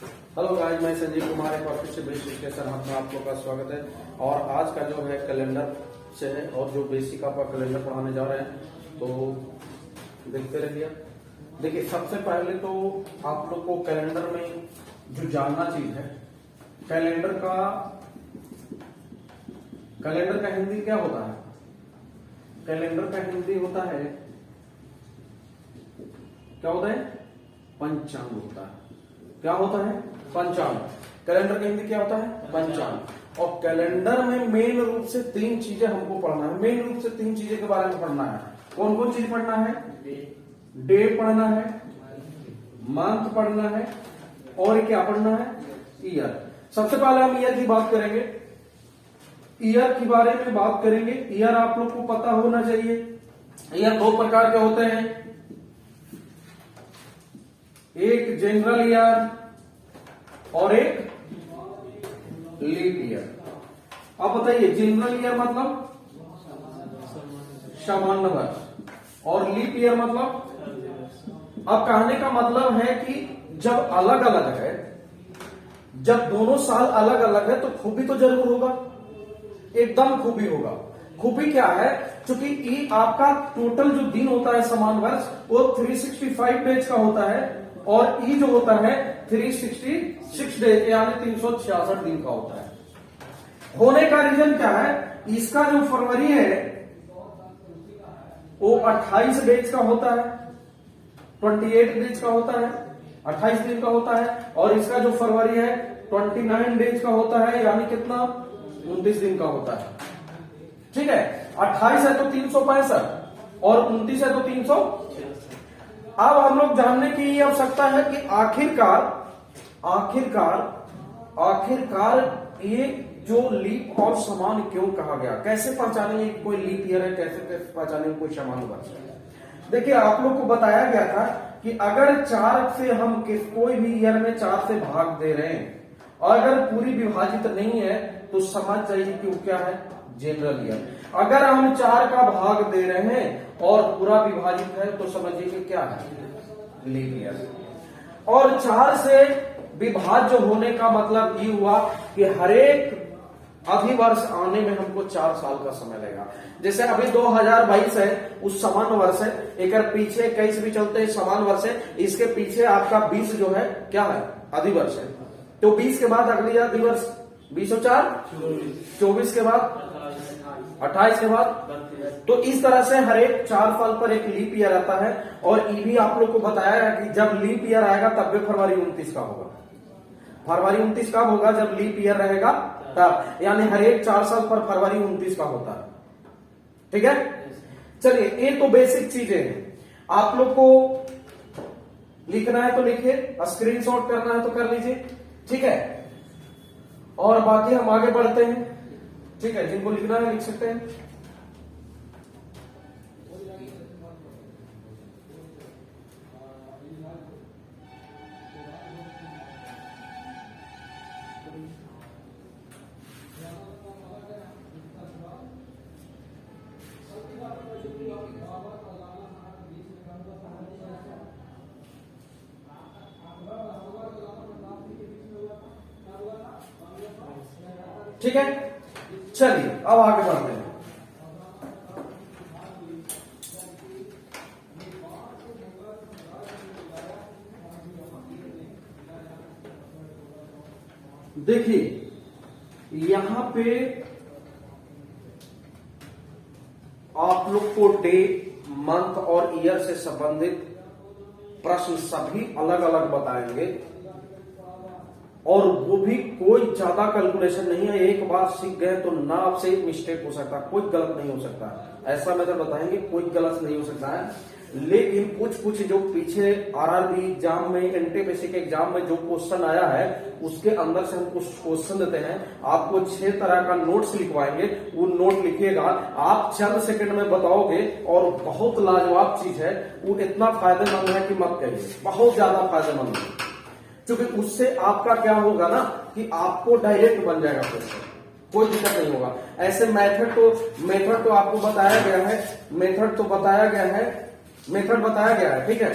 Hello guys, मैं संजीव कुमार एक बार फिर से बेसिक स्टेशन में आप लोग का स्वागत है। और आज का जो है कैलेंडर से है और जो बेसिक आपका कैलेंडर पढ़ाने जा रहे हैं तो देखते रहिए। देखिए, सबसे पहले तो आप लोग को कैलेंडर में जो जानना चीज है, कैलेंडर का हिंदी क्या होता है? कैलेंडर का हिंदी होता है, क्या होता है? पंचांग होता है। क्या होता है? पंचांग। कैलेंडर का हिंदी क्या होता है? पंचांग। और कैलेंडर में मेन रूप से तीन चीजें हमको पढ़ना है। मेन रूप से तीन चीजें के बारे में पढ़ना है। कौन कौन चीज पढ़ना है? डे पढ़ना है, मंथ पढ़ना है और क्या पढ़ना है? ईयर। सबसे पहले हम ईयर की बात करेंगे। ईयर के बारे में बात करेंगे। ईयर आप लोग को पता होना चाहिए। ईयर दो प्रकार के होते हैं, एक जनरल ईयर और एक लीप ईयर। आप बताइए, जनरल ईयर मतलब सामान्य वर्ष और लीप ईयर मतलब? अब कहने का मतलब है कि जब अलग अलग है, जब दोनों साल अलग अलग है तो खूबी तो जरूर होगा, एकदम खूबी होगा। खूबी क्या है? क्योंकि आपका टोटल जो दिन होता है समान वर्ष वो 365 डेज का होता है और ई जो होता है 366 डेज यानी 366 दिन का होता है। होने का रीजन क्या है? इसका जो फरवरी है वो 28 डेज का होता है, 28 डेज का होता है, 28 दिन का होता है। और इसका जो फरवरी है 29 डेज का होता है, यानी कितना? 29 दिन का होता है। ठीक है, 28 है तो 365 और 29 है तो 300। अब हम लोग जानने की ये आवश्यकता है कि आखिरकार ये जो लीप और समान क्यों कहा गया? कैसे पहचानेंगे कोई लीप ईयर है, कैसे पहचानेंगे कोई समान वर्ष है? देखिए, आप लोग को बताया गया था कि अगर 4 से हम कोई भी ईयर में 4 से भाग दे रहे हैं और अगर पूरी विभाजित नहीं है तो समझ जाइए कि वो क्या है? General year. अगर हम 4 का भाग दे रहे हैं और पूरा विभाजित है तो समझिए कि क्या है? Leap year. और 4 से विभाज्य होने का मतलब ये हुआ कि हरेक अधिवर्ष आने में हमको 4 साल का समय लगेगा। जैसे अभी 2022 है, उस समान वर्ष है, एक पीछे 21 भी चलते हैं, समान वर्ष है, इसके पीछे आपका 20 जो है क्या है? अधिवर्ष है। तो 20 के बाद अगली अधिवर्ष 20 और 4 24 के बाद 28 के बाद। तो इस तरह से हर एक 4 साल पर एक लीप ईयर आता है। और ये भी आप लोग को बताया है कि जब लीप ईयर आएगा तब भी फरवरी 29 का होगा। फरवरी 29 कब होगा? जब लीप ईयर रहेगा तब, यानी हर एक 4 साल पर फरवरी 29 का होता है। ठीक है, चलिए, ये तो बेसिक चीजें हैं। आप लोग को लिखना है तो लिखिए, स्क्रीनशॉट करना है तो कर लीजिए। ठीक है, और बाकी हम आगे बढ़ते हैं। ठीक है, जिनको लिखना है लिख सकते हैं। ठीक है, चलिए अब आगे बढ़ते हैं। देखिए, यहां पे आप लोग को डे, मंथ और ईयर से संबंधित प्रश्न सभी अलग अलग बताएंगे और वो भी कोई ज्यादा कैलकुलेशन नहीं है। एक बार सीख गए तो ना आपसे मिस्टेक हो सकता, कोई गलत नहीं हो सकता। ऐसा मेथड बताएंगे, कोई गलत नहीं हो सकता है। लेकिन कुछ जो पीछे आरआरबी एग्जाम में, एनटीपीसी के एग्जाम में जो क्वेश्चन आया है उसके अंदर से हम कुछ क्वेश्चन देते हैं। आपको 6 तरह का नोट्स लिखवाएंगे, वो नोट लिखिएगा, आप चंद सेकंड में बताओगे और बहुत लाजवाब चीज है। वो इतना फायदेमंद है कि मत कहिए, बहुत ज्यादा फायदेमंद है। क्योंकि उससे आपका क्या होगा ना कि आपको डायरेक्ट बन जाएगा क्वेश्चन, कोई दिक्कत नहीं होगा। ऐसे मेथड तो आपको बताया गया है, मेथड बताया गया है। ठीक है,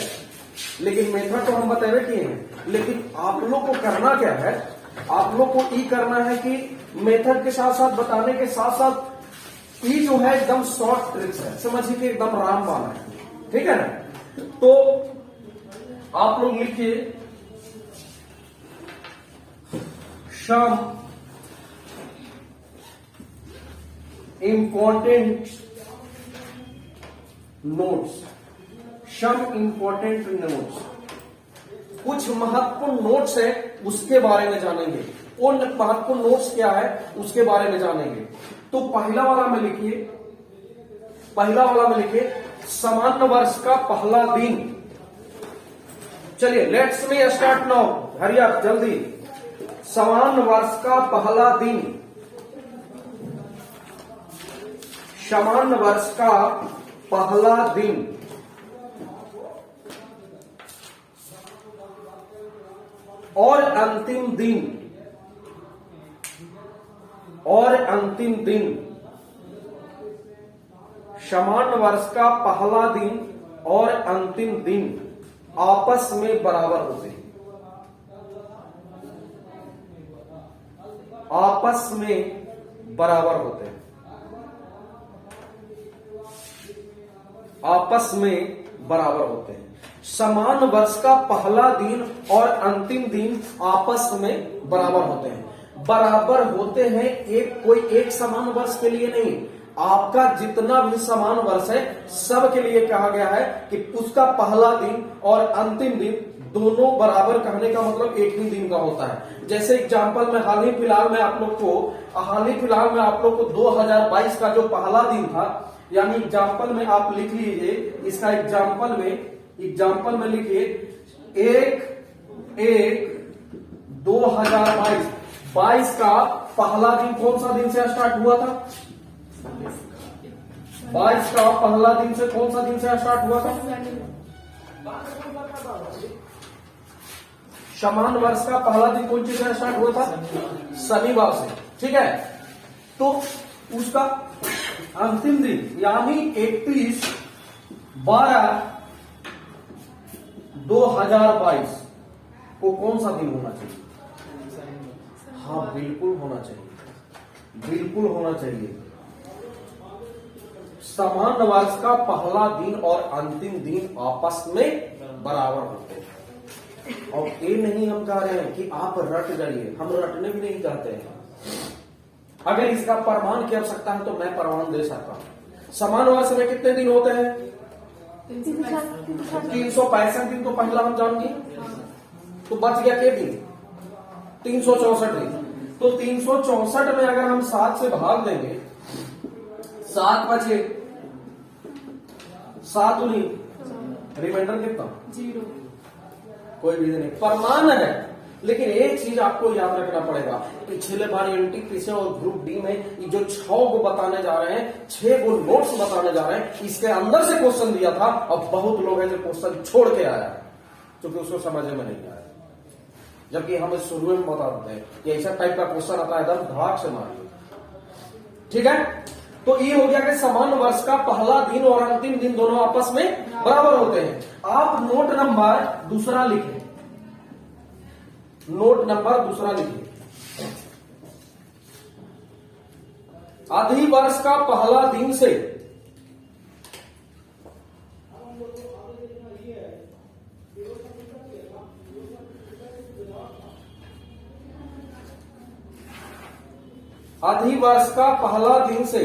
लेकिन मेथड तो हम बताए किए हैं। लेकिन आप लोग को करना क्या है, आप लोग को ई करना है कि मेथड के साथ साथ बताने के साथ साथ ई जो है एकदम शॉर्ट ट्रिक्स है, समझिए कि एकदम रामबाण है, ठीक है ना। तो आप लोग लिखिए some important notes, some important notes, कुछ महत्वपूर्ण नोट्स है उसके बारे में जानेंगे। वो महत्वपूर्ण नोट्स क्या है उसके बारे में जानेंगे। तो पहला वाला में लिखिए, पहला वाला में लिखिए सामान्य वर्ष का पहला दिन। चलिए लेट्स मी स्टार्ट नाउ, हरी आप जल्दी। सामान्य वर्ष का पहला दिन, सामान्य वर्ष का पहला दिन और अंतिम दिन, और अंतिम दिन, सामान्य वर्ष का पहला दिन और अंतिम दिन आपस में बराबर होते हैं, आपस में बराबर होते हैं, आपस में बराबर होते हैं। समान वर्ष का पहला दिन और अंतिम दिन आपस में बराबर होते हैं। बराबर होते हैं एक कोई एक समान वर्ष के लिए नहीं, आपका जितना भी समान वर्ष है सब के लिए कहा गया है कि उसका पहला दिन और अंतिम दिन दोनों बराबर, कहने का मतलब एक ही दिन का होता है। जैसे एग्जाम्पल में हाल ही फिलहाल में आप लोग को 2022 का जो पहला दिन था, यानी एग्जाम्पल में आप लिख लीजिए इसका, एग्जाम्पल में लिखिए 1/1/2022 का पहला दिन कौन सा दिन से स्टार्ट हुआ था? 22 का पहला दिन से कौन सा दिन से स्टार्ट हुआ था? समान वर्ष का पहला दिन कौन सी से स्टार्ट हुआ था? शनिवार से, ठीक है। तो उसका अंतिम दिन यानी 31/12/2022 को कौन सा दिन होना चाहिए? हाँ बिल्कुल होना चाहिए, बिल्कुल होना चाहिए। समान वर्ष का पहला दिन और अंतिम दिन आपस में बराबर होते हैं। और ये नहीं हम कह रहे हैं कि आप रट जाइए, हम रटने भी नहीं चाहते हैं। अगर इसका प्रमाण की आवश्यकता है तो मैं प्रमाण दे सकता हूं। समान वर्ष में कितने दिन होते हैं? 365 दिन तो पहला हम जानेंगे, तो बच गया के दिन? 364 दिन। तो 364 में अगर हम 7 से भाग देंगे, 7 बचे, 7 उन्हीं, रिमाइंडर कितना? 0। कोई भी नहीं, प्रमाण है। लेकिन एक चीज आपको याद रखना पड़ेगा, पिछले बार एनटीपीसी और ग्रुप डी में ये जो 6 को बताने जा रहे हैं, 6 को नोट्स बताने जा रहे हैं, इसके अंदर से क्वेश्चन दिया था। अब बहुत लोग हैं जो क्वेश्चन छोड़ के आया है क्योंकि उसको समझ में नहीं आया, जबकि हम शुरू में बता देते हैं कि ऐसा टाइप का क्वेश्चन आता है एकदम धाक से मारिए, ठीक है। तो ये हो गया कि समान वर्ष का पहला दिन और अंतिम दिन दोनों आपस में बराबर होते हैं। आप नोट नंबर दूसरा लिखें, नोट नंबर दूसरा लिखिए। अधिवर्ष का पहला दिन से अधिवर्ष का पहला दिन से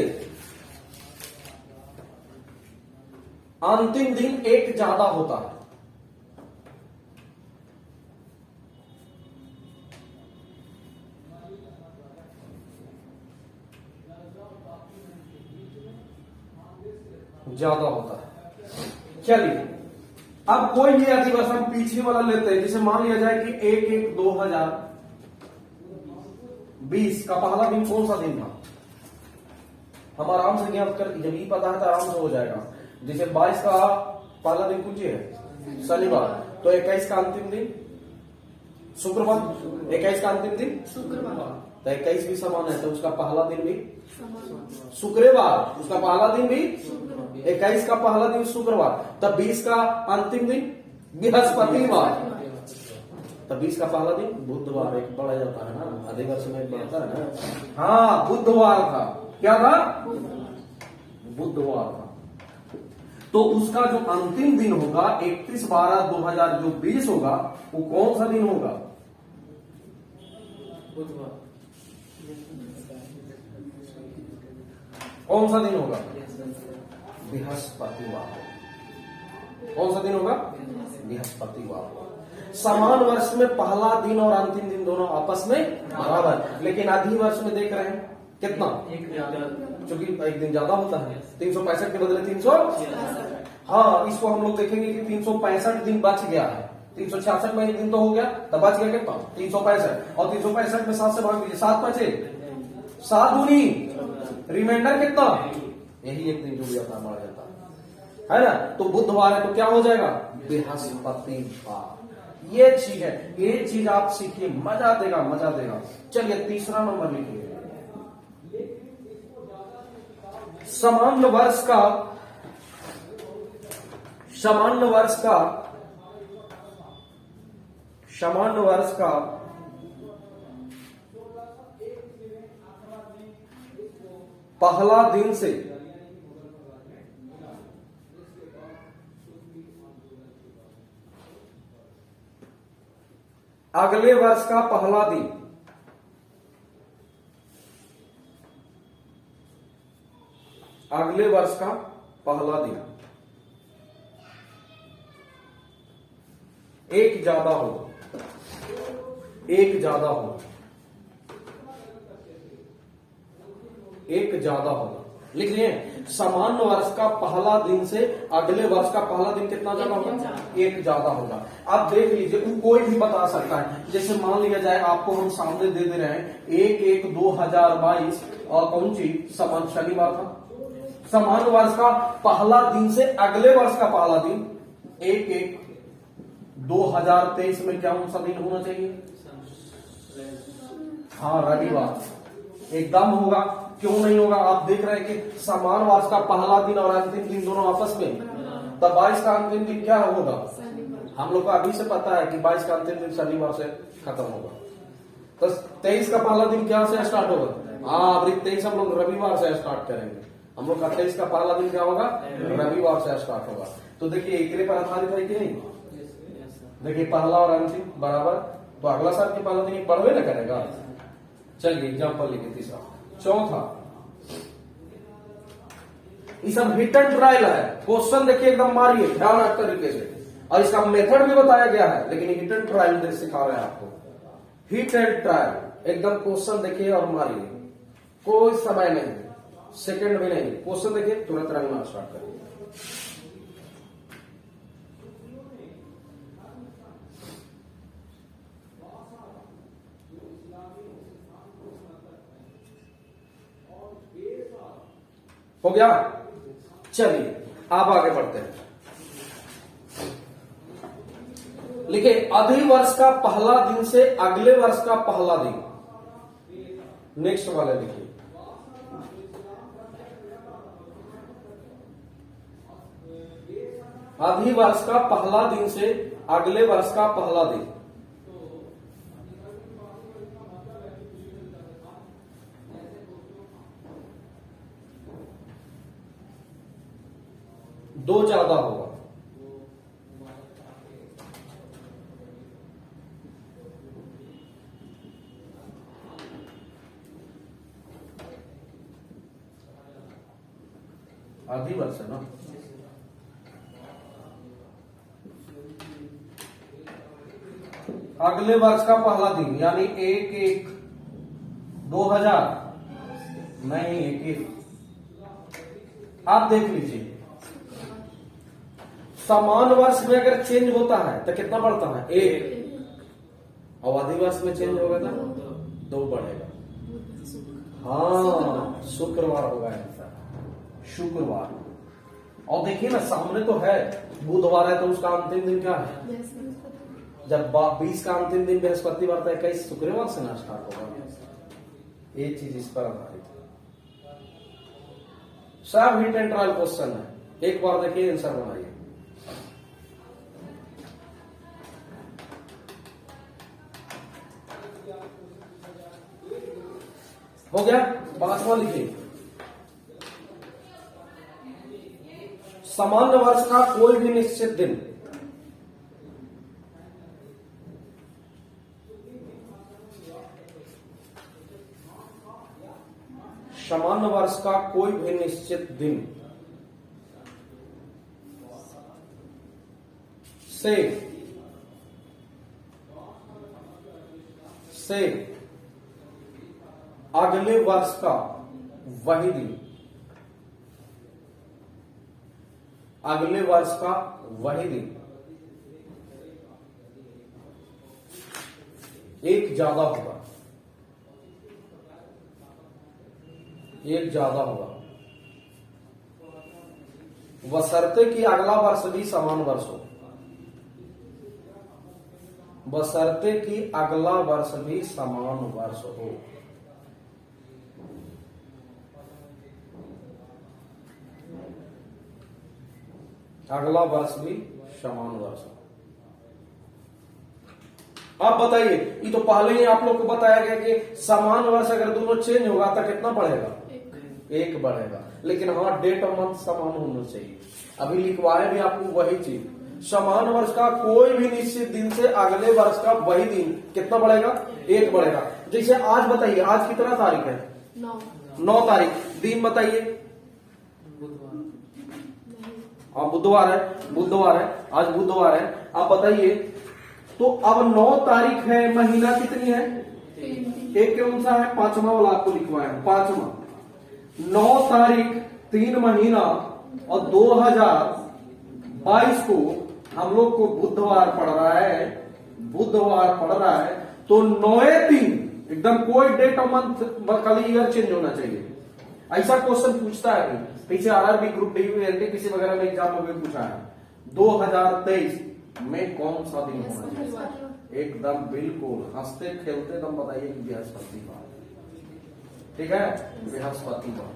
अंतिम दिन एक ज्यादा होता है। ज्यादा होता है। चलिए अब कोई भी अधिवर्ष हम पीछे वाला लेते हैं, जैसे मान लिया जाए कि 1/1/2020 का पहला दिन कौन सा दिन था? हम आराम से ज्ञात कर, जब ये पता है तो आराम से हो जाएगा। जैसे 22 का पहला दिन कुछ है शनिवार, तो 21 का अंतिम दिन शुक्रवार, 21 का अंतिम दिन शुक्रवार, तो 21 भी समान है, तो उसका पहला दिन भी शुक्रवार, उसका पहला दिन भी 21 का पहला दिन शुक्रवार, तब 20 का अंतिम दिन बृहस्पतिवार। तो 20 का पहला दिन बुधवार, एक बढ़ा जाता है ना, आधे वर्ष में एक बढ़ता है ना। हाँ, बुधवार था। क्या था? बुधवार था। तो उसका जो अंतिम दिन होगा 31/12/2020 होगा, वो कौन सा दिन होगा? बुधवार। कौन सा दिन होगा? बृहस्पतिवार। कौन सा दिन होगा? बृहस्पतिवार। समान वर्ष में पहला दिन और अंतिम दिन दोनों आपस में बराबर, लेकिन आधी वर्ष में देख रहे हैं कितना? एक ज्यादा, क्योंकि एक दिन ज्यादा होता है। 365 के बदले 300। हाँ, इसको हम लोग देखेंगे कि 365 दिन बच गया है। 366 में एक दिन तो हो गया, तो बच गया कितना? 365। और 365 में 7 से भाग दीजिए, 7 बचे, 7 दूनी रिमाइंडर कितना? यही एक दिन जो भी अपना बढ़ जाता है ना। तो बुधवार है तो क्या हो जाएगा? बृहस्पतिवार। ये चीज है, ये चीज आप सीखिए, मजा देगा, मजा देगा। चलिए तीसरा नंबर लिखिए। सामान्य वर्ष का पहला दिन से अगले वर्ष का पहला दिन एक ज्यादा हो, लिख लिए। सामान्य वर्ष का पहला दिन से अगले वर्ष का पहला दिन कितना ज्यादा होगा? एक ज्यादा होगा। अब देख लीजिए, कोई भी बता सकता है। जैसे मान लिया जाए आपको हम सामने दे दे रहे हैं 1/1/2022 और कौन सी समान शनिवार था। सामान्य वर्ष का पहला दिन से अगले वर्ष का पहला दिन 1/1/2023 में क्या सा दिन होना चाहिए? हाँ, रविवार एकदम होगा। क्यों नहीं होगा? आप देख रहे हैं कि समान वर्ष का पहला दिन और अंतिम दिन दोनों आपस में, तब 22 का अंतिम दिन क्या होगा? हम लोग को अभी से पता है कि 22 का अंतिम दिन शनिवार से खत्म होगा। तो 23 का पहला दिन क्या से स्टार्ट होगा? हाँ, अभी 23 हम लोग रविवार से स्टार्ट करेंगे। हम लोग का 23 का पहला दिन क्या होगा? रविवार से स्टार्ट होगा। तो देखिए एकरे पर आधारित है कि नहीं? देखिए पहला और अंतिम बराबर, तो अगला साल के पहला दिन ये पढ़वे ना करेगा। चलिए एग्जाम्पल लिखिए तीसरा। चौथा, ये सब हिट एंड ट्रायल है। क्वेश्चन देखिए एकदम मारिए ध्यान तरीके से, और इसका मेथड भी बताया गया है, लेकिन हिट एंड ट्रायल सिखा रहे हैं आपको। हिट एंड ट्रायल एकदम क्वेश्चन देखिए और मारिए, कोई समय नहीं, सेकंड भी नहीं। क्वेश्चन देखिए तुरंत रंगना स्टार्ट करिए। हो गया? चलिए आप आगे बढ़ते हैं। लिखिए अधिवर्ष का पहला दिन से अगले वर्ष का पहला दिन। नेक्स्ट वाले लिखिए। अधिवर्ष का पहला दिन से अगले वर्ष का पहला दिन। दो ज्यादा होगा। आधी वर्ष है ना। अगले वर्ष का पहला दिन यानी 1/1/2000 नहीं 21। आप देख लीजिए समान वर्ष में अगर चेंज होता है तो कितना बढ़ता है? 1। और अधिवर्ष में चेंज होगा तो 2 बढ़ेगा। हाँ, शुक्रवार होगा आंसर, शुक्रवार। और देखिए ना सामने तो है बुधवार है, तो उसका अंतिम दिन क्या है? जब 20 का अंतिम दिन बृहस्पतिवार था, 21 शुक्रवार से ना स्टार्ट होगा। ये चीज इस पर आधारित है। सब हिट एंड ट्रायल क्वेश्चन है, एक बार देखिए आंसर बनाइए। हो गया। 5वां लिखिए, सामान्य वर्ष का कोई भी निश्चित दिन। सामान्य वर्ष का कोई भी निश्चित दिन से अगले वर्ष का वही दिन, अगले वर्ष का वही दिन एक ज्यादा होगा, एक ज्यादा होगा, बशर्ते कि अगला वर्ष भी समान वर्ष हो, बशर्ते कि अगला वर्ष भी समान वर्ष हो। अगला वर्ष भी समान वर्ष हो। अब बताइए, ये तो पहले ही आप लोग को बताया गया कि समान वर्ष अगर दोनों चेंज होगा तो कितना बढ़ेगा? एक बढ़ेगा। लेकिन हाँ, डेट और मंथ समान होना चाहिए। अभी लिखवाए भी आपको वही चीज, समान वर्ष का कोई भी निश्चित दिन से अगले वर्ष का वही दिन कितना बढ़ेगा? एक बढ़ेगा। जैसे आज बताइए, आज कितना तारीख है? 9 तारीख। दिन बताइए। बुधवार है, बुधवार है, आज बुधवार है। आप बताइए, तो अब 9 तारीख है, महीना कितनी है? एक कौन सा है? 5वां वाला आपको लिखवाया है, 5वां। 9 तारीख 3 महीना और 2022 को हम लोग को बुधवार पड़ रहा है, बुधवार पड़ रहा है। तो 9-3 एकदम कोई डेट और मंथ खाली ईयर चेंज होना चाहिए। ऐसा क्वेश्चन पूछता है पीछे आरआरबी ग्रुप डी एनटीपीसी वगैरह में एग्जाम में भी पूछा है। 2023 में कौन सा दिन होना चाहिए? एकदम बिल्कुल हंसते खेलते एकदम बताइए कि बृहस्पतिवार। ठीक है, बृहस्पतिवार।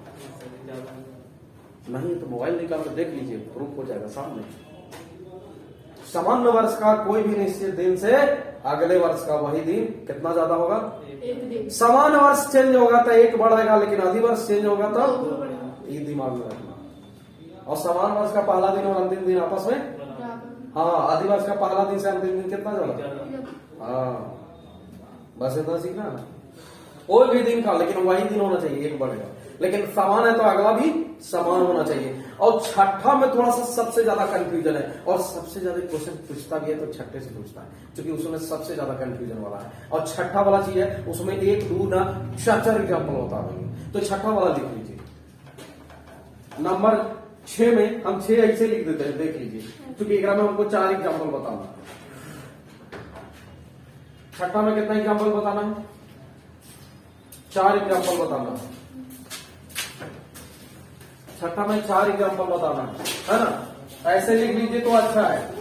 नहीं तो मोबाइल निकाल कर देख लीजिए, प्रूफ हो जाएगा सामने। सामान्य वर्ष का कोई भी निश्चित दिन से अगले वर्ष का वही दिन कितना ज्यादा होगा? एक दिन। समान वर्ष चेंज होगा तो एक बढ़ेगा, लेकिन अधिवर्ष चेंज होगा तो ये दिमाग में रखना। और समान वर्ष का पहला दिन और अंतिम दिन आपस में, हाँ, अधिवर्ष का पहला दिन से अंतिम दिन कितना ज्यादा? हाँ, बस इतना सीखना है। कोई भी दिन का, लेकिन वही दिन होना चाहिए, एक बढ़ेगा। लेकिन समान है तो अगला भी समान होना चाहिए। और छठा में थोड़ा सा सबसे ज्यादा कंफ्यूजन है, और सबसे ज्यादा क्वेश्चन पूछता भी है तो छठे से पूछता है, क्योंकि उसमें सबसे ज्यादा कंफ्यूजन वाला है। और छठा वाला चीज है, उसमें 1, 2 ना 4 एग्जाम्पल होता है। तो छठा वाला लिख लीजिए। नंबर 6 में हम 6 ऐसे लिख देते हैं, देख लीजिए, क्योंकि एक में हमको 4 एग्जाम्पल बताना। छठा में कितना एग्जाम्पल बताना है? 4 एग्जाम्पल बताना। छठा में 4 एग्जाम्पल बताना है ना? ऐसे लिख लीजिए तो अच्छा है।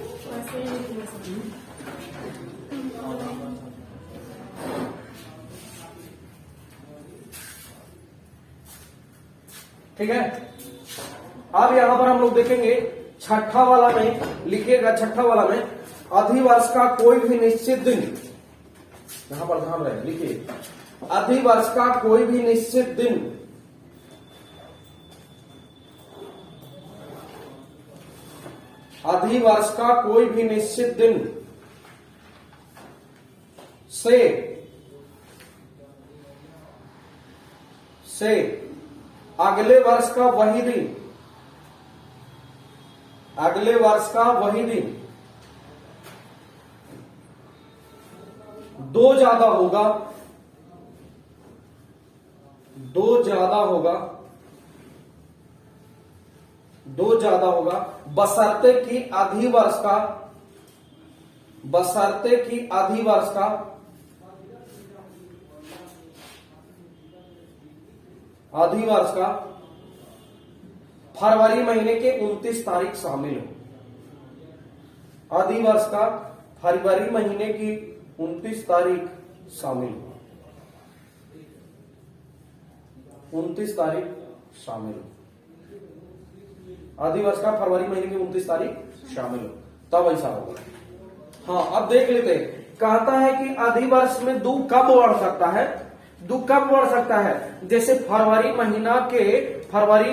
ठीक है, अब यहां पर हम लोग देखेंगे छठा वाला में लिखिएगा। छठा वाला में अधिवर्ष का कोई भी निश्चित दिन, यहां पर ध्यान रहे, लिखिए अधिवर्ष का कोई भी निश्चित दिन अधिवर्ष का कोई भी निश्चित दिन से अगले वर्ष का वही दिन, अगले वर्ष का वही दिन 2 ज्यादा होगा, 2 ज्यादा होगा, 2 ज्यादा होगा, बशर्ते कि अधिवर्ष का, बशर्ते कि अधिवर्ष का अधिवर्ष का फरवरी महीने के 29 तारीख शामिल हो। अधिवर्ष का फरवरी महीने की 29 तारीख शामिल हो, 29 तारीख शामिल हो। अधिवर्ष का फरवरी महीने की 29 तारीख शामिल हो, तब ऐसा होगा। हाँ, अब देख लेते हैं। कहता है कि अधिवर्ष में 2 कब बढ़ सकता है? दुख कब बढ़ सकता है? जैसे फरवरी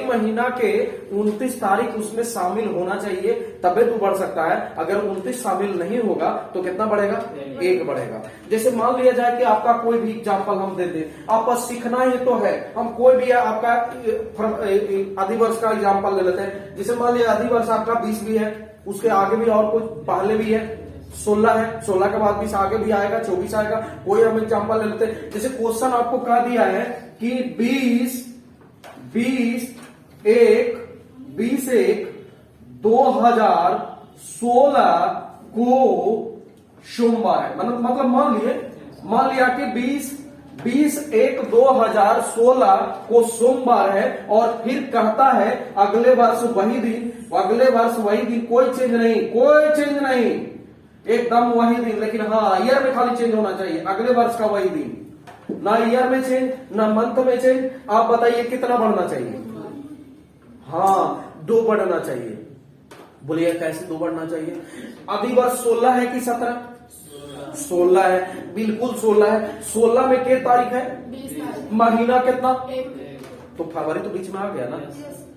महीना के 29 तारीख उसमें शामिल होना चाहिए, तबे तो बढ़ सकता है। अगर 29 शामिल नहीं होगा तो कितना बढ़ेगा? 1 बढ़ेगा। जैसे मान लिया जाए कि आपका कोई भी एग्जाम्पल हम दे दें, आपका सीखना ही तो है, हम कोई भी आपका अधिवर्ष का एग्जाम्पल ले लेते हैं। जैसे मान लिया अधिवर्ष आपका 20 भी है, उसके आगे भी और कुछ पहले भी है, 16 है, 16 के बाद 20 आगे भी आएगा, 24 आएगा। कोई हम एग्जाम्पल ले लेते हैं। जैसे क्वेश्चन आपको कह दिया है कि 20 1 2016 को सोमवार है। मतलब मान लिया कि 20/1/2016 को सोमवार है, और फिर कहता है अगले वर्ष वही दिन, कोई चेंज नहीं, एकदम वही दिन। लेकिन हाँ, ईयर में खाली चेंज होना चाहिए, अगले वर्ष का वही दिन, ना ईयर में चेंज ना मंथ में चेंज। आप बताइए कितना बढ़ना चाहिए? हाँ, 2 बढ़ना चाहिए। बोलिए कैसे 2 बढ़ना चाहिए? अधिवर्ष 16 है कि 17? 16 है, बिल्कुल 16 है। 16 में क्या तारीख है? 20 तारीख। महीना कितना? 1। तो फरवरी तो बीच में आ गया ना,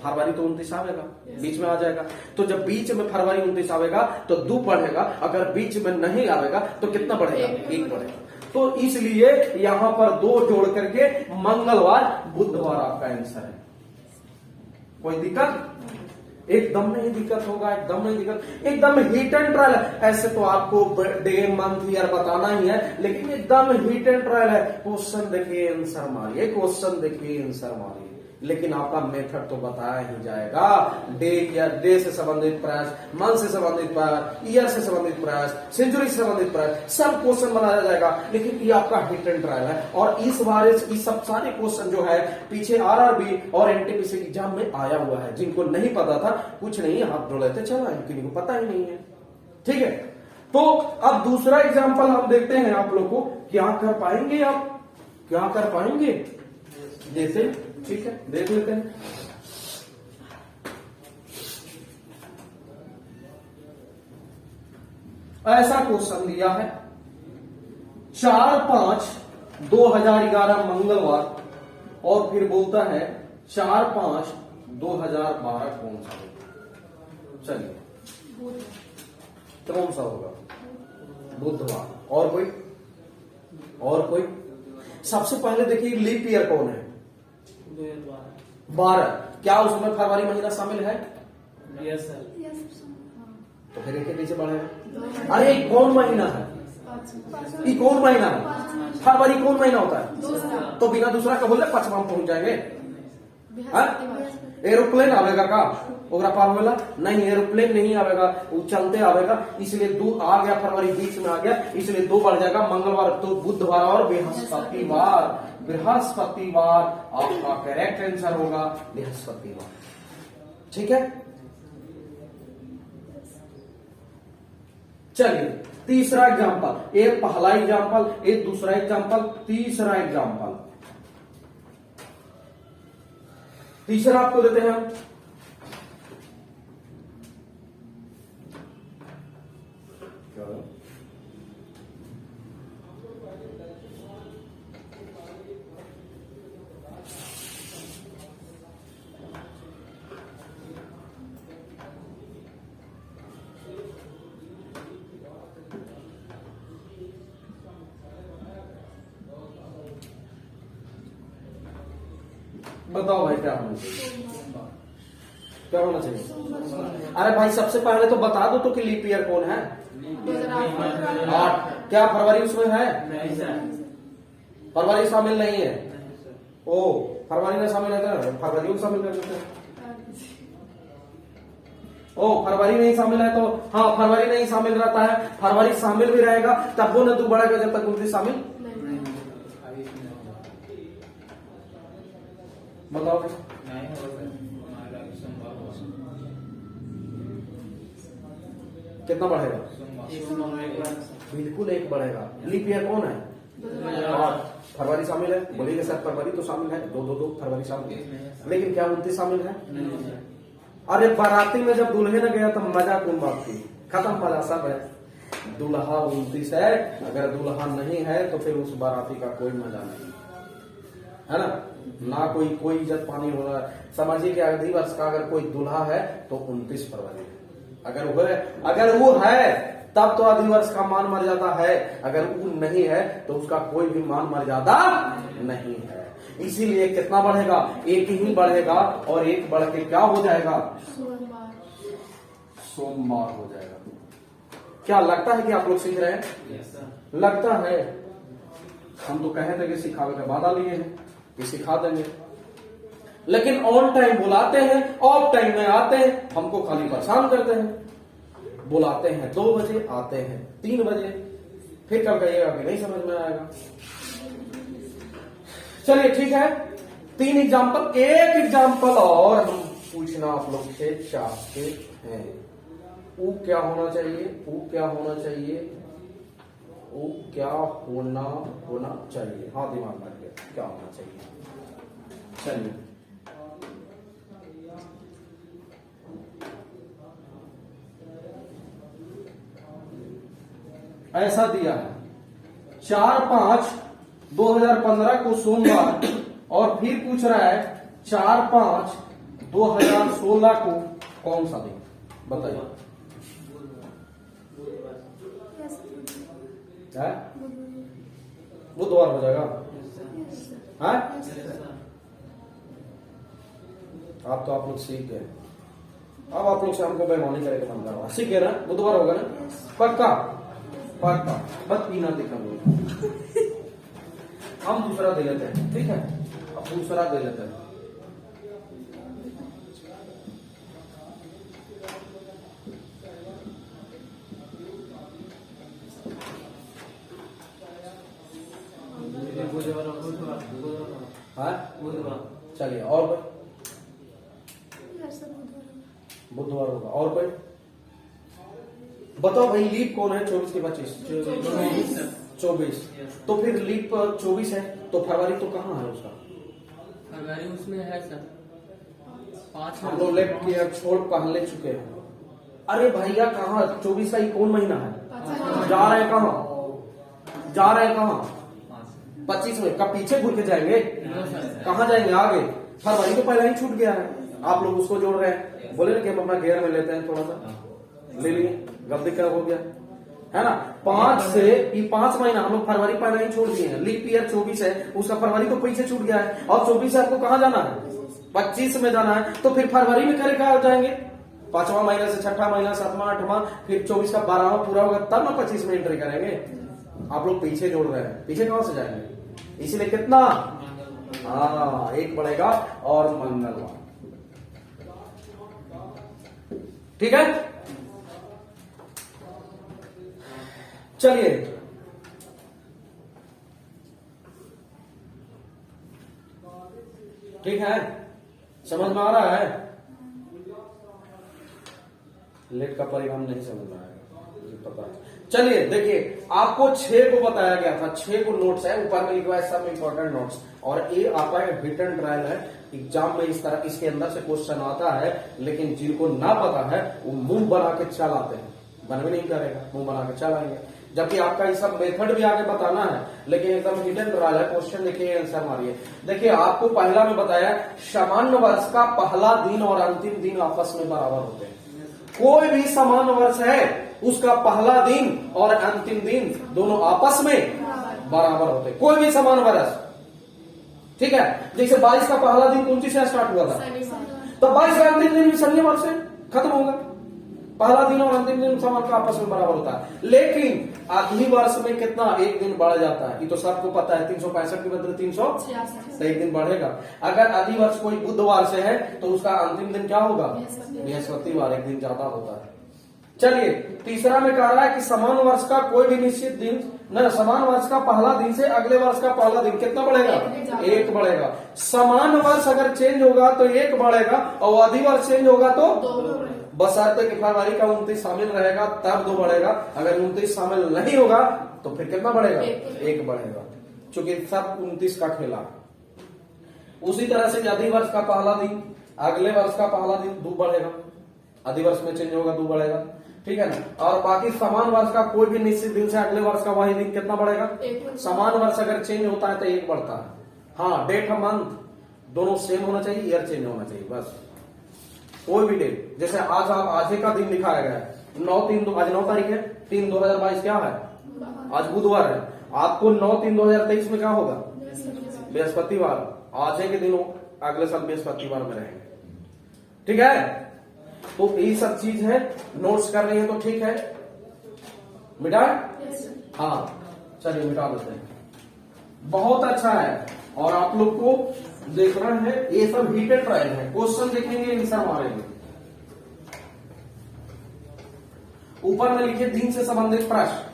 फरवरी तो 29 आवेगा, बीच में आ जाएगा। तो जब बीच में फरवरी 29 आवेगा तो 2 बढ़ेगा, अगर बीच में नहीं आवेगा तो कितना बढ़ेगा? 1 बढ़ेगा। तो इसलिए यहां पर 2 जोड़ करके मंगलवार बुधवार आपका आंसर है। कोई दिक्कत? एकदम नहीं दिक्कत होगा, एकदम हिट एंड ट्रायल है। ऐसे तो आपको डे मंथ ईयर बताना ही है, लेकिन एकदम हिट एंड ट्रायल है। क्वेश्चन देखिए आंसर मारिए, लेकिन आपका मेथड तो बताया ही जाएगा। डे से संबंधित प्रयास, मंथ से संबंधित प्रयास, ईयर से संबंधित प्रयास, सेंचुरी से संबंधित प्रयास, सब क्वेश्चन बनाया जाएगा। लेकिन ये आपका हिट एंड ट्रायल है, और इस बार इस सब सारे क्वेश्चन जो है पीछे आरआरबी और एनटीपीसी एग्जाम में आया हुआ है। जिनको नहीं पता था कुछ नहीं, हाथ धो लेते चला, किसी को पता ही नहीं है। ठीक है, तो अब दूसरा एग्जाम्पल हम देखते हैं। आप लोग को क्या कर पाएंगे, आप क्या कर पाएंगे? जैसे ठीक है, देख लेते हैं। ऐसा क्वेश्चन दिया है 4/5/2011 मंगलवार, और फिर बोलता है 4/5/2012 कौन सा होगा? चलिए, कौन सा होगा? बुधवार। और कोई? सबसे पहले देखिए लीप ईयर कौन है? 12। क्या उसमें फरवरी महीना शामिल है? Yes sir. तो फिर एक पीछे बढ़ेगा। अरे कौन महीना है? ये कौन महीना है? फरवरी कौन महीना होता है? तो बिना दूसरा का बोले 5वां पहुंच जाएंगे। एरोप्लेन आवेगा का ओकरा पार होगा? नहीं, एरोप्लेन नहीं आवेगा, वो चलते आवेगा। इसलिए 2 आ गया, फरवरी बीच में आ गया, इसलिए 2 बढ़ जाएगा। मंगलवार तो बुधवार और बृहस्पतिवार आपका करेक्ट आंसर होगा, बृहस्पतिवार। ठीक है, चलिए तीसरा एग्जाम्पल। एक पहला एग्जाम्पल, एक दूसरा एग्जाम्पल, तीसरा एग्जाम्पल। तीसरा आपको देते हैं हम बताओ भाई क्या होना चाहिए? क्या होना चाहिए? अरे भाई सबसे पहले तो बता दो तो कि लीप ईयर कौन है? 8। क्या फरवरी उसमें है? फरवरी शामिल नहीं है। ओ, फरवरी में शामिल है तो फरवरी को शामिल कर देते हैं। ओ, फरवरी नहीं शामिल है तो हाँ, फरवरी नहीं शामिल रहता है, फरवरी शामिल भी रहेगा तब वो न तू बढ़ेगा जब तक 29 शामिल। बताओ कितना बढ़ेगा? बिल्कुल 1 बढ़ेगा। लीप ईयर कौन है? 8। फरवरी शामिल है? बोलिए सर फरवरी तो शामिल है, 2 फरवरी शामिल है, लेकिन क्या 29 शामिल है? अरे बाराती में जब दूल्हे ने गया तो मजा कौन बात की? खत्म मजा सब है। दूल्हा 29 है, अगर दूल्हा नहीं है तो फिर उस बाराती का कोई मजा नहीं। है ना कोई इज्जत पानी हो रहा है। समझिए कि अधिवर्ष का अगर कोई दूल्हा है तो 29 फरवरी है। अगर वो है तब तो अधिवर्ष का मान मर्यादा है, अगर वो नहीं है तो उसका कोई भी मान मर्यादा नहीं है। इसीलिए कितना बढ़ेगा, एक ही बढ़ेगा और एक बढ़ के क्या हो जाएगा, सोमवार हो जाएगा। क्या लगता है कि आप लोग सीख रहे हैं? लगता है। हम तो कहे थे कि सिखावे का वादा लिए हैं कि सिखा देंगे, लेकिन ऑन टाइम बुलाते हैं, ऑफ टाइम में आते हैं, हमको खाली परेशान करते हैं। बुलाते हैं 2 बजे, आते हैं 3 बजे, फिर कब कहिएगा कि नहीं समझ में आएगा। चलिए ठीक है, 3 एग्जाम्पल, एक एग्जाम्पल और हम पूछना आप लोग से चाहते हैं। वो क्या होना चाहिए, वो क्या होना चाहिए, वो क्या होना चाहिए। हाँ दिमाग में गया, क्या होना चाहिए। चलिए ऐसा दिया है 4/5/2015 को सोमवार, और फिर पूछ रहा है 4/5/2016 को कौन सा दिन, बताइए। बुधवार हो जाएगा। हाँ आप लोग सीख गए। अब आप लोग से हमको बेईमानी करेगा हम करवा, सीख गए ना, बुधवार होगा ना, पक्का पक्का, बस पीना दिखाऊंगा। हम दूसरा दे लेते हैं, ठीक है, अब दूसरा दे लेते हैं। चलिए और कोई, बुधवार होगा। और कोई बताओ भाई, लीप कौन है 24 के 25? 24। तो फिर लीप 24 है तो फरवरी तो कहाँ है उसका? फरवरी उसमें है सर 5। हम लोग लेफ्ट ईयर छोड़ पहले चुके हैं। अरे भैया कहाँ 24 का ही कौन महीना है? जा रहे हैं कहाँ, 25 में। कब पीछे घूर के जाएंगे? कहाँ जाएंगे, आगे। फरवरी तो पहले ही छूट गया है, आप लोग उसको जोड़ रहे हैं। बोले ना कि हम अपना गेयर में लेते हैं, थोड़ा सा ले लिए, गलती क्या हो गया है ना। 5 से 5 महीना हम लोग फरवरी पहले ही छोड़ दिए हैं। लीप ईयर 24 है, उसका फरवरी तो पीछे छूट गया है, और 24 से आपको कहाँ जाना है? 25 में जाना है। तो फिर फरवरी में करे कहा जाएंगे, 5वां महीना से 6ठा महीना, 7वां 8वां, फिर 24 का 12वां पूरा होगा, तब ना 25 में एंट्री करेंगे। आप लोग पीछे जोड़ रहे हैं, पीछे कहां से जाएंगे? इसलिए कितना, हाँ, एक बढ़ेगा और मंगलवार, ठीक है। चलिए ठीक है, समझ में आ रहा है? लेट का परिणाम नहीं समझ में आएगा, मुझे पता है। चलिए देखिए, आपको 6 को बताया गया था, 6 को नोट्स है, ऊपर में लिखा है सब इंपॉर्टेंट नोट्स, और ये आपका रिटन ट्रायल है। एग्जाम में इस तरह इसके अंदर से क्वेश्चन आता है, लेकिन जिनको ना पता है वो मुंह बना के चल आते हैं, बन भी नहीं करेगा, मुंह बना के चल आएंगे। जबकि आपका ये सब मेथड भी आगे बताना है, लेकिन एकदम हिडन ट्रायल है। क्वेश्चन देखिए, आंसर मारिए। देखिए आपको पहला में बताया सामान्य वर्ष का पहला दिन और अंतिम दिन आपस में बराबर होते हैं। कोई भी सामान्य वर्ष है उसका पहला दिन और अंतिम दिन दोनों आपस में बराबर होते हैं, कोई भी समान वर्ष, ठीक है। जैसे 22 का पहला दिन कौन सी से स्टार्ट हुआ था, तो 22 का अंतिम दिन भी शनिवार से खत्म होगा। पहला दिन और अंतिम दिन समान का आपस में बराबर होता है। लेकिन आखिरी वर्ष में कितना, एक दिन बढ़ जाता है, ये तो सबको पता है। 365 के बदले 300 एक दिन बढ़ेगा। अगर आदि वर्ष कोई बुधवार से है तो उसका अंतिम दिन क्या होगा, बृहस्पतिवार, एक दिन ज्यादा होता है। चलिए तीसरा में कह रहा है कि समान वर्ष का कोई भी निश्चित दिन न, समान वर्ष का पहला दिन से अगले वर्ष का पहला दिन कितना बढ़ेगा, 1 बढ़ेगा। समान वर्ष अगर चेंज होगा तो 1 बढ़ेगा, और आदि वर्ष चेंज होगा तो 2, बशर्ते कि फरवरी का 29 शामिल रहेगा तब 2 बढ़ेगा। अगर 29 शामिल नहीं होगा तो फिर कितना बढ़ेगा, 1 बढ़ेगा, क्योंकि सब 29 का खेला। उसी तरह से आदि वर्ष का पहला दिन अगले वर्ष का पहला दिन 2 बढ़ेगा, आदि वर्ष में चेंज होगा 2 बढ़ेगा, ठीक है ना। और बाकी समान वर्ष का कोई भी निश्चित दिन से अगले वर्ष का वही दिन कितना बढ़ेगा, समान वर्ष अगर चेंज होता है तो 1 बढ़ता है, हाँ, डेट और मंथ दोनों सेम होना चाहिए, ईयर चेंज होना चाहिए बस। कोई भी डेट, जैसे आज आप आज का दिन दिखाया गया है 9/3, आज 9 तारीख है, 3/2022 क्या है, आज बुधवार है। आपको 9/3/2023 में क्या होगा, बृहस्पतिवार। आज के दिन अगले साल बृहस्पतिवार में रहेंगे, ठीक है। तो ये सब चीज है, नोट्स कर रही है तो ठीक है, मिटा, हाँ चलिए मिटा देते हैं। बहुत अच्छा है, और आप लोग को देखना है, ये सब हीटेड ट्रायल है, क्वेश्चन देखेंगे, आंसर मारेंगे। ऊपर में लिखिए दिन से संबंधित प्रश्न।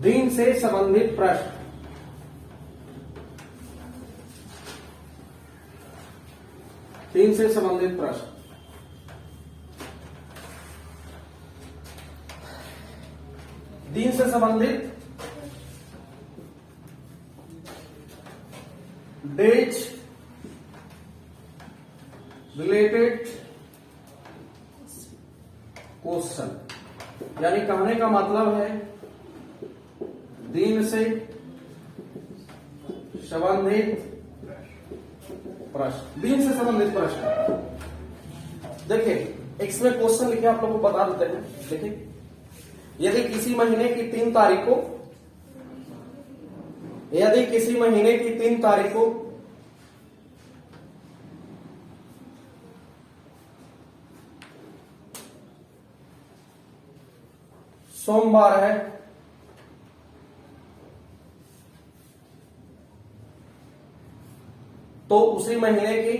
दिन से संबंधित प्रश्न, दिन से संबंधित प्रश्न। दिन से संबंधित डेट रिलेटेड क्वेश्चन, यानी कहने का मतलब है दिन से संबंधित प्रश्न, दिन से संबंधित प्रश्न। देखिए इसमें क्वेश्चन लिखे आप लोगों को बता देते हैं। देखिए यदि किसी महीने की 3 तारीख को, यदि किसी महीने की 3 तारीख को सोमवार है, तो उसी महीने की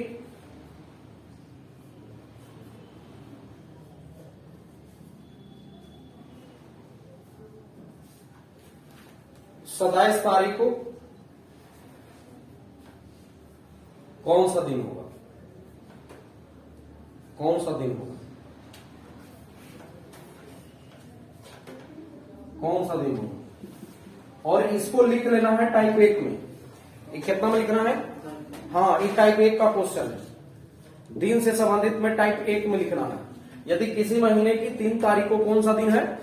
27 तारीख को कौन सा दिन होगा, कौन सा दिन होगा, कौन सा दिन होगा। और इसको लिख लेना है टाइप 1 में। ये कितना में लिखना है, हाँ ये टाइप 1 का क्वेश्चन है, दिन से संबंधित में टाइप 1 में लिखना है। यदि किसी महीने की 3 तारीख को कौन सा दिन है,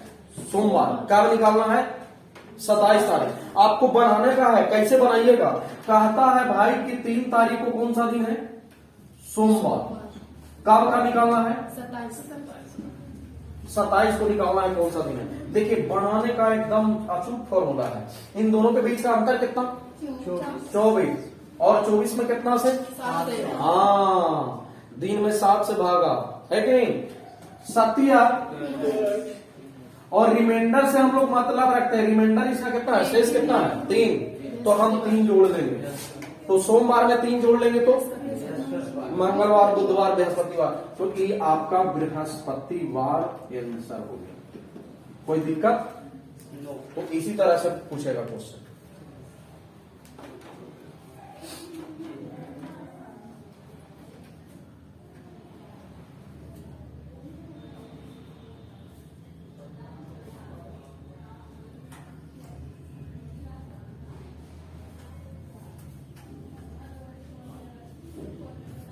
सोमवार, कब निकालना है, 27 तारीख। आपको बनाने का है, कैसे बनाइएगा, कहता है भाई कि 3 तारीख को कौन सा दिन है, सोमवार, कब का निकालना है, 27 को निकालना है कौन सा दिन है। देखिए बनाने का एकदम अचूक फॉर्मूला है। इन दोनों के बीच का अंतर कितना, 24, और 24 में कितना से, हाँ दिन में 7 से भागा है कि नहीं, सत्या, और रिमाइंडर से हम लोग मतलब रखते हैं, रिमाइंडर इसका कितना है, शेष कितना है, 3, तो हम 3 जोड़ देंगे। तो सोमवार में 3 जोड़ लेंगे तो मंगलवार, बुधवार, बृहस्पतिवार, तो ये आपका बृहस्पतिवार आंसर हो गया। कोई दिक्कत, तो इसी तरह से पूछेगा क्वेश्चन।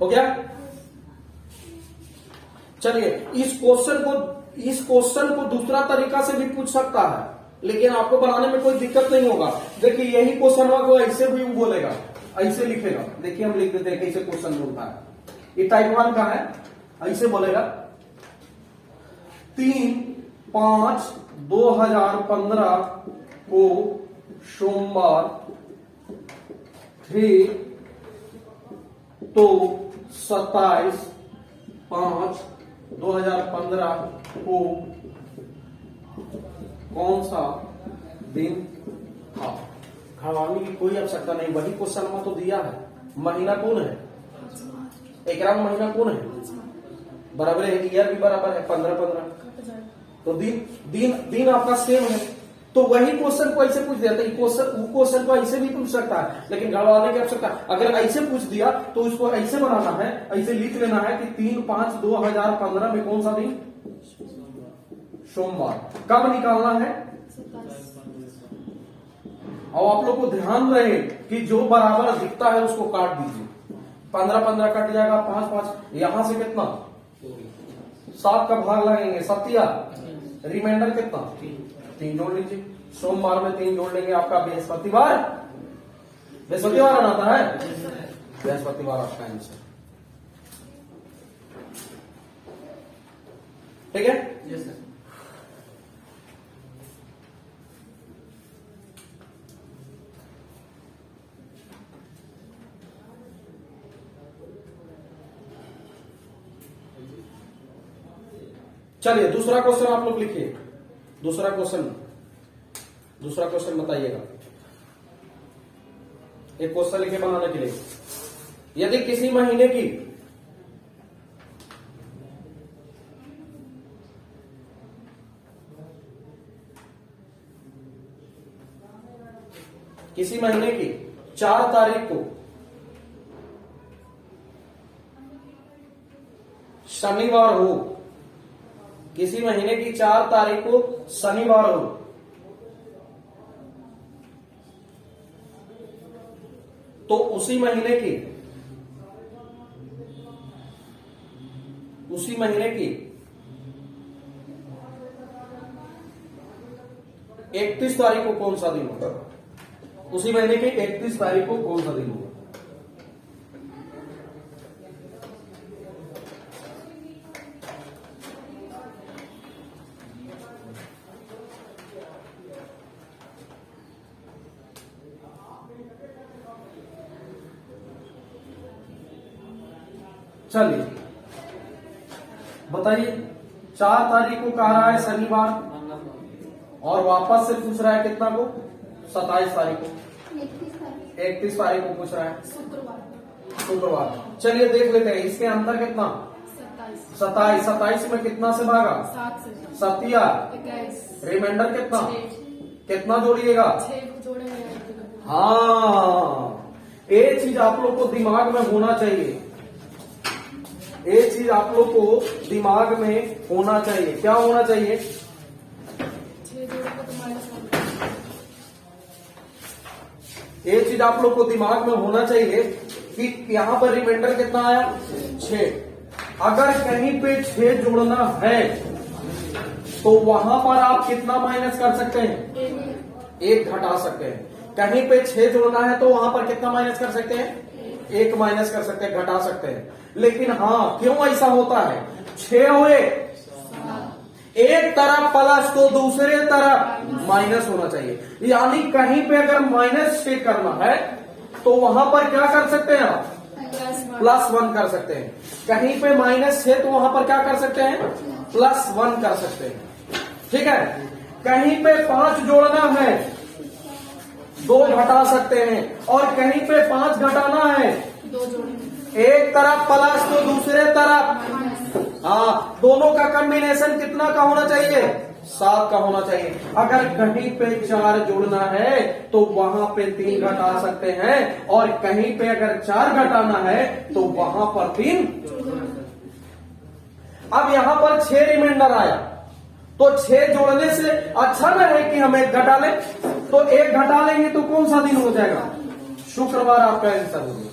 हो गया। चलिए इस क्वेश्चन को दूसरा तरीका से भी पूछ सकता है, लेकिन आपको बनाने में कोई दिक्कत नहीं होगा। देखिए यही क्वेश्चन को ऐसे भी बोलेगा, ऐसे लिखेगा। देखिए हम लिख देते हैं कैसे क्वेश्चन बोलता है। ये टाइप 1 का है, ऐसे बोलेगा 3/5/2015 को सोमवार थे, तो 27/5/2015 को कौन सा दिन था। घबराने की कोई आवश्यकता नहीं, वही क्वेश्चन में तो दिया है। महीना कौन है, एक महीना कौन है, बराबर है, ईयर भी बराबर है, 15-15, तो दिन आपका सेम है। तो वही क्वेश्चन को ऐसे पूछ दिया, तो क्वेश्चन को ऐसे भी पूछ सकता है, लेकिन गड़बड़ाने की आवश्यकता। अगर ऐसे पूछ दिया तो उसको ऐसे बनाना है, ऐसे लिख लेना है कि 3/5/2015 में कौन सा दिन, सोमवार, कब निकालना है। और आप लोग को ध्यान रहे कि जो बराबर दिखता है उसको काट दीजिए। 15-15 कट जाएगा, 5-5, यहां से कितना 7 का भाग लगेंगे, सत्या रिमाइंडर कितना, 3 जोड़ लीजिए। सोमवार में 3 जोड़ लेंगे, आपका बृहस्पतिवार, बृहस्पतिवार आता है, बृहस्पतिवार आपका आंसर। ठीक है, यस सर। चलिए दूसरा क्वेश्चन आप लोग लिखिए। दूसरा क्वेश्चन बताइएगा। एक क्वेश्चन लिखे बनाने के लिए, यदि किसी महीने की किसी महीने की 4 तारीख को शनिवार हो, किसी महीने की 4 तारीख को शनिवार हो, तो उसी महीने की 31 तारीख को कौन सा दिन होगा? उसी महीने की 31 तारीख को कौन सा दिन होगा? चलिए बताइए, 4 तारीख को कह रहा है शनिवार, और वापस से पूछ रहा है कितना को, 27 तारीख को, 31 तारीख को पूछ रहा है, शुक्रवार। चलिए देख लेते हैं इसके अंदर कितना, 27 में कितना से भागा, 7 रिमाइंडर कितना जोड़िएगा, हाँ ये चीज आप लोग को दिमाग में होना चाहिए, ये चीज आप लोग को दिमाग में होना चाहिए। क्या होना चाहिए, ये चीज आप लोग को दिमाग में होना चाहिए कि यहां पर रिमाइंडर कितना आया, 6। अगर कहीं पे 6 जोड़ना है तो वहां पर आप कितना माइनस कर सकते हैं, 1 घटा सकते हैं। कहीं पे 6 जोड़ना है तो वहां पर कितना माइनस कर सकते हैं, 1 माइनस कर सकते हैं, घटा सकते हैं। लेकिन हाँ क्यों ऐसा होता है, 6 हुए, एक तरफ प्लस तो दूसरे तरफ माइनस होना चाहिए, यानी कहीं पे अगर माइनस 6 करना है तो वहां पर क्या कर सकते हैं आप, +1 कर सकते हैं। कहीं पे -6 तो वहां पर क्या कर सकते हैं, +1 कर सकते हैं। ठीक है, कहीं पे 5 जोड़ना है 2 घटा सकते हैं, और कहीं पे 5 घटाना है 2 जोड़ेंगे, एक तरफ प्लस तो दूसरे तरफ, हाँ दोनों का कॉम्बिनेशन कितना का होना चाहिए, 7 का होना चाहिए। अगर कहीं पे 4 जोड़ना है तो वहां पे 3 घटा सकते हैं, और कहीं पे अगर 4 घटाना है तो वहां पर 3। अब यहां पर 6 रिमाइंडर आया तो 6 जोड़ने से अच्छा न है कि हम 1 घटा लें, तो 1 घटा लेंगे तो कौन सा दिन हो जाएगा, शुक्रवार आपका आंसर होगा।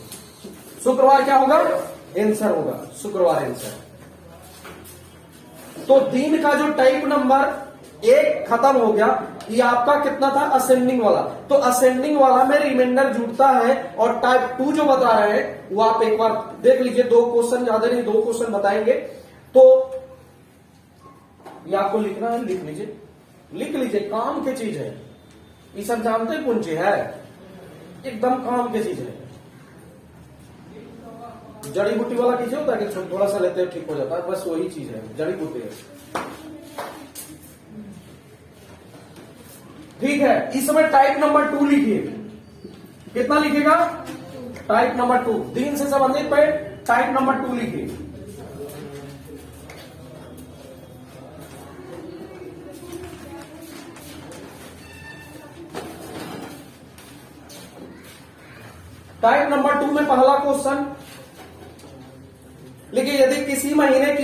शुक्रवार क्या होगा, आंसर होगा, शुक्रवार आंसर। तो दिन का जो टाइप नंबर 1 खत्म हो गया, ये आपका कितना था, असेंडिंग वाला। तो असेंडिंग वाला में रिमाइंडर जुड़ता है, और टाइप 2 जो बता रहे हैं वो आप एक बार देख लीजिए। 2 क्वेश्चन ज्यादा नहीं, 2 क्वेश्चन बताएंगे। तो ये आपको लिखना है, लिख लीजिए, काम की चीज है ये सब, जानते कौन चीज है, एकदम काम की चीज है। जड़ी बूटी वाला कैसे होता है कि थोड़ा सा लेते हैं ठीक हो जाता है, बस वही चीज है, जड़ी बूटी है। ठीक है, इस समय टाइप नंबर 2 लिखिए। कितना लिखिएगा, टाइप नंबर 2, दिन से संबंधित पे टाइप नंबर 2 लिखिए। टाइप नंबर 2 में पहला क्वेश्चन लिखिए, यदि किसी महीने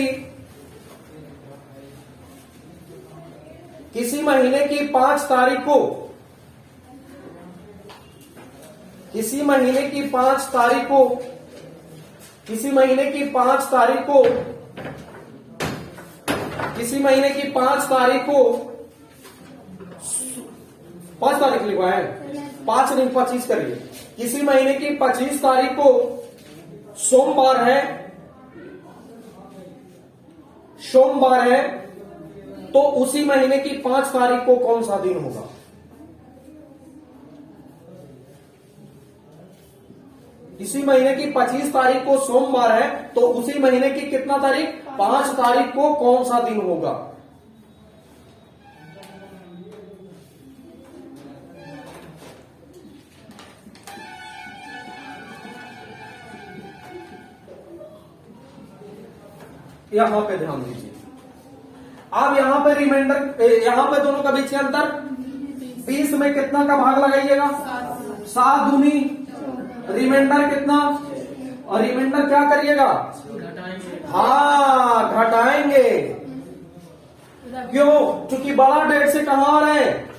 की 5 तारीख को, किसी महीने की 5 तारीख को किसी महीने की 5 तारीख को 5 तारीख लिखवा है 5 नहीं 25 करिए। किसी महीने की 25 तारीख को सोमवार है तो उसी महीने की 5 तारीख को कौन सा दिन होगा? इसी महीने की 25 तारीख को सोमवार है तो उसी महीने की कितना तारीख? 5 तारीख को कौन सा दिन होगा? यहां पे ध्यान दीजिए। अब यहां पे रिमाइंडर, यहां पे दोनों का बीच का अंतर 20 में कितना का भाग लगाइएगा? 7 दूनी रिमाइंडर कितना? और रिमाइंडर क्या करिएगा? हाँ घटाएंगे। क्यों? क्योंकि बड़ा डेट से कहां आ रहे हैं?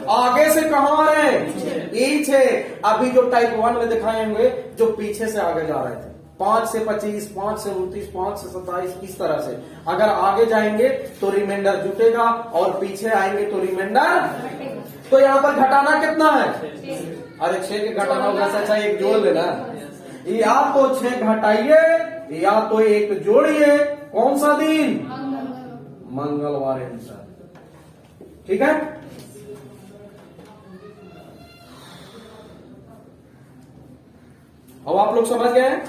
आगे से कहां आ रहे हैं? पीछे। अभी जो टाइप 1 में दिखाएंगे जो पीछे से आगे जा रहे थे 5 से 25, 5 से 29, 5 से 27, इस तरह से। अगर आगे जाएंगे तो रिमाइंडर जुटेगा और पीछे आएंगे तो रिमाइंडर। तो यहां पर घटाना कितना है? अरे 6 के घटाना होगा, अच्छा एक जोड़ लेना। या तो 6 घटाइए या तो 1 जोड़िए। कौन सा दिन? मंगलवार आंसर। ठीक है। अब आप लोग समझ गए हैं?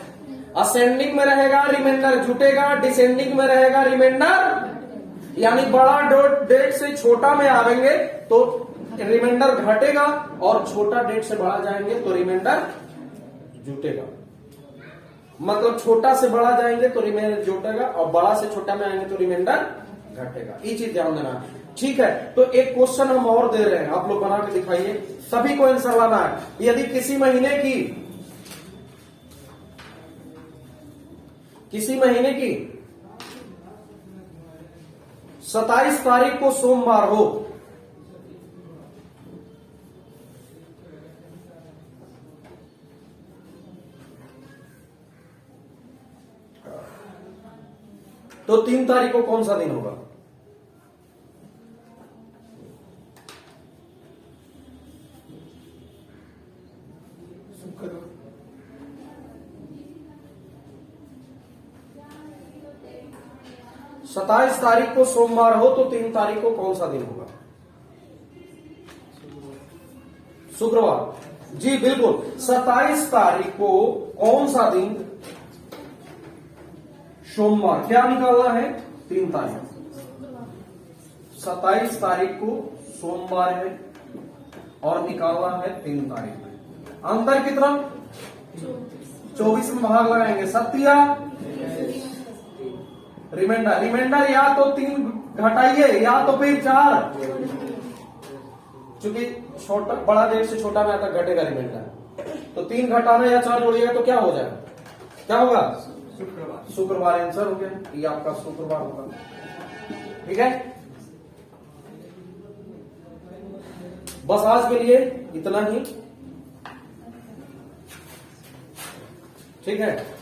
असेंडिंग में रहेगा रिमाइंडर जुटेगा, डिसेंडिंग में रहेगा रिमाइंडर, यानी बड़ा डेट से छोटा में आवेंगे तो रिमाइंडर घटेगा और छोटा डेट से बड़ा जाएंगे तो रिमाइंडर जुटेगा। मतलब छोटा से बड़ा जाएंगे तो रिमाइंडर जुटेगा और बड़ा से छोटा में आएंगे तो रिमाइंडर घटेगा। ये चीज ध्यान देना है। ठीक है, तो एक क्वेश्चन हम और दे रहे हैं, आप लोग बना के दिखाइए, सभी को आंसर लाना है। यदि किसी महीने की 27 तारीख को सोमवार हो तो 3 तारीख को कौन सा दिन होगा? शुक्रवार। 27 तारीख को सोमवार हो तो 3 तारीख को कौन सा दिन होगा? शुक्रवार। जी बिल्कुल। 27 तारीख को कौन सा दिन? सोमवार। क्या निकालना है? 3 तारीख। 27 तारीख को सोमवार है और निकालना है 3 तारीख में। अंतर कितना? 24 में भाग लगाएंगे। सत्या रिमाइंडर या तो 3 घटाइए या तो फिर 4, क्योंकि छोटा बड़ा डेट से छोटा में आता घटेगा रिमाइंडर। तो 3 घटाना या 4 जोड़िएगा तो क्या हो जाएगा? क्या होगा? शुक्रवार आंसर हो गया। ये आपका शुक्रवार होगा। ठीक है, बस आज के लिए इतना ही। ठीक है।